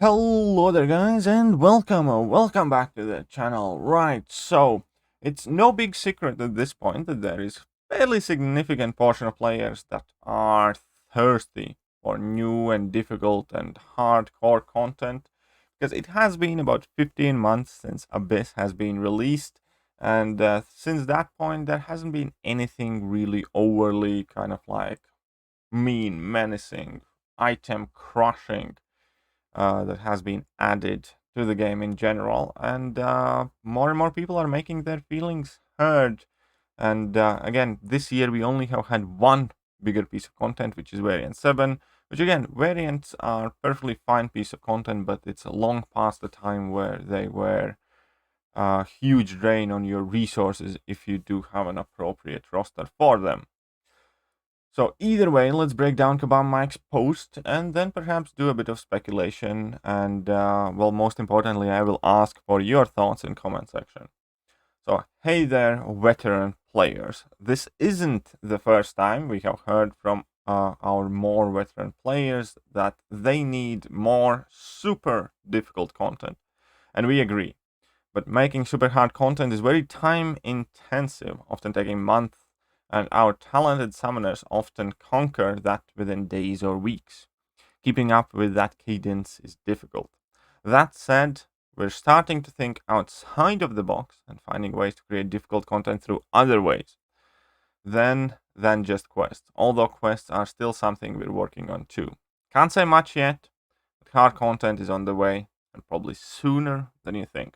Hello there guys and welcome back to the channel. Right, so it's no big secret at this point that there is fairly significant portion of players that are thirsty for new and difficult and hardcore content, because it has been about 15 months since Abyss has been released, and since that point there hasn't been anything really overly kind of like mean, menacing, item crushing that has been added to the game in general, and more people are making their feelings heard. And again, this year we only have had one bigger piece of content, which is Variant 7, which again, variants are perfectly fine piece of content, but it's long past the time where they were a huge drain on your resources if you do have an appropriate roster for them. So either way, let's break down Kabam Mike's post and then perhaps do a bit of speculation. And well, most importantly, I will ask for your thoughts in comment section. So hey there, veteran players. This isn't the first time we have heard from our more veteran players that they need more super difficult content. And we agree. But making super hard content is very time intensive, often taking months, and our talented summoners often conquer that within days or weeks. Keeping up with that cadence is difficult. That said, we're starting to think outside of the box and finding ways to create difficult content through other ways than just quests, although quests are still something we're working on too. Can't say much yet, but hard content is on the way, and probably sooner than you think.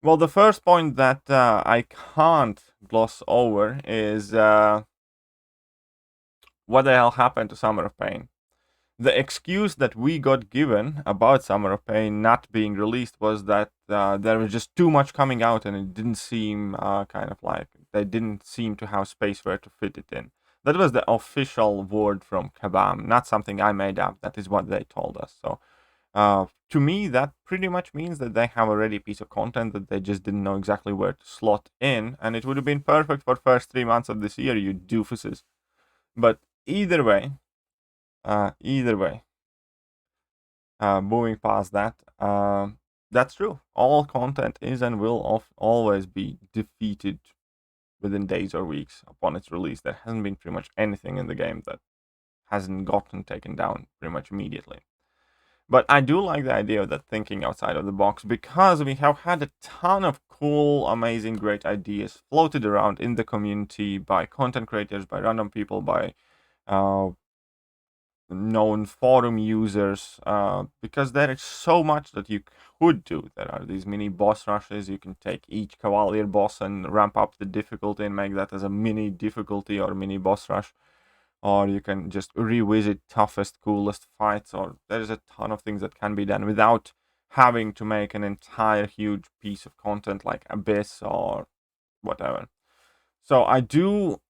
Well, the first point that I can't gloss over is what the hell happened to Summer of Pain. The excuse that we got given about Summer of Pain not being released was that there was just too much coming out and it didn't seem kind of like they didn't seem to have space where to fit it in. That was the official word from Kabam, not something I made up. That is what they told us. So to me, that pretty much means that they have a ready piece of content that they just didn't know exactly where to slot in, and it would have been perfect for first 3 months of this year, you doofuses. But either way, moving past that, that's true. All content is and will always be defeated within days or weeks upon its release. There hasn't been pretty much anything in the game that hasn't gotten taken down pretty much immediately. But I do like the idea of that thinking outside of the box, because we have had a ton of cool, amazing, great ideas floated around in the community by content creators, by random people, by known forum users, because there is so much that you could do. There are these mini boss rushes. You can take each Cavalier boss and ramp up the difficulty and make that as a mini difficulty or mini boss rush, or you can just revisit toughest, coolest fights, or there's a ton of things that can be done without having to make an entire huge piece of content like Abyss or whatever. So I do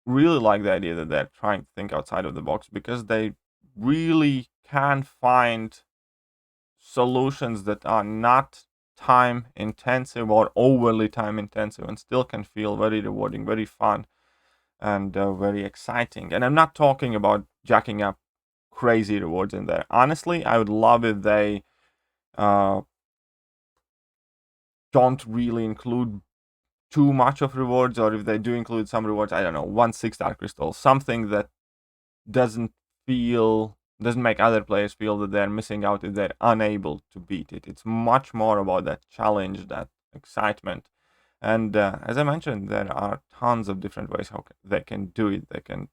really like the idea that they're trying to think outside of the box, because they really can find solutions that are not time intensive or overly time intensive and still can feel very rewarding, very fun, and very exciting. And I'm not talking about jacking up crazy rewards in there. Honestly, I would love if they don't really include too much of rewards, or if they do include some rewards, I don't know, 1/6 Dark Crystal, something that doesn't make other players feel that they're missing out if they're unable to beat it. It's much more about that challenge, that excitement. And as I mentioned, there are tons of different ways how they can do it. They can,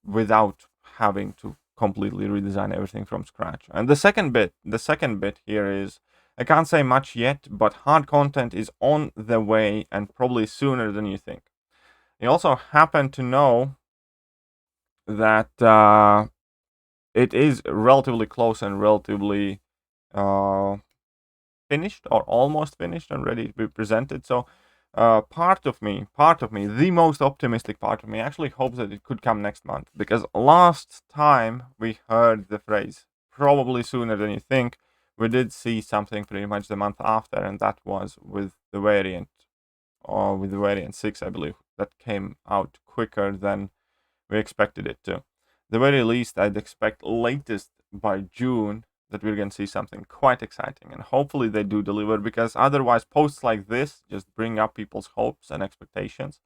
without having to completely redesign everything from scratch. And the second bit here is, I can't say much yet, but hard content is on the way and probably sooner than you think. You also happen to know that it is relatively close and relatively finished or almost finished and ready to be presented. So part of me, the most optimistic part of me, actually hopes that it could come next month, because last time we heard the phrase probably sooner than you think, we did see something pretty much the month after, and that was with the variant, or with the variant 6, I believe, that came out quicker than we expected it to. The very least, I'd expect latest by June that we're going to see something quite exciting, and hopefully they do deliver, because otherwise posts like this just bring up people's hopes and expectations.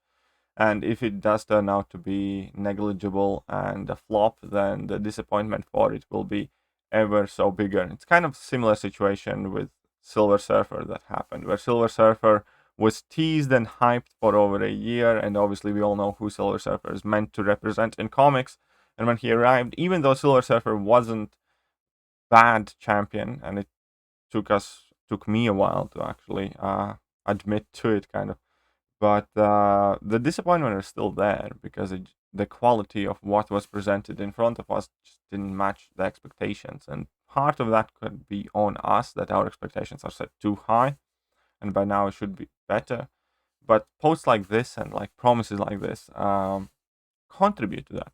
And if it does turn out to be negligible and a flop, then the disappointment for it will be ever so bigger. It's kind of a similar situation with Silver Surfer that happened, where Silver Surfer was teased and hyped for over a year, and obviously we all know who Silver Surfer is meant to represent in comics. And when he arrived, even though Silver Surfer wasn't bad champion, and it took me a while to actually admit to it, kind of, but the disappointment is still there, because the quality of what was presented in front of us just didn't match the expectations. And part of that could be on us, that our expectations are set too high, and by now it should be better. But posts like this and like promises like this contribute to that.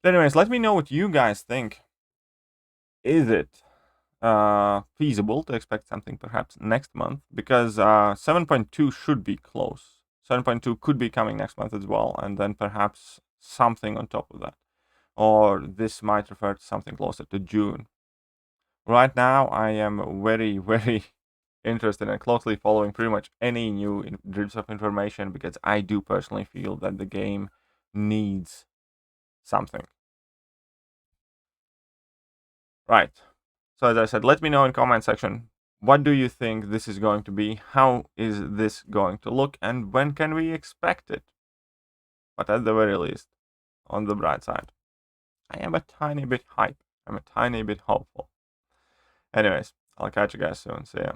But anyways, let me know what you guys think. Is it feasible to expect something perhaps next month? Because 7.2 should be close. 7.2 could be coming next month as well, and then perhaps something on top of that. Or this might refer to something closer to June. Right now, I am very, very interested and closely following pretty much any new drips of information, because I do personally feel that the game needs something. Right. So as I said, let me know in comment section, what do you think this is going to be? How is this going to look? And when can we expect it? But at the very least, on the bright side, I am a tiny bit hype. I'm a tiny bit hopeful. Anyways, I'll catch you guys soon. See ya.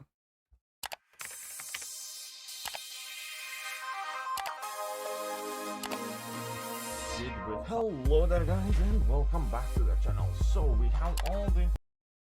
Hello there guys, and welcome back to the channel. So we have all the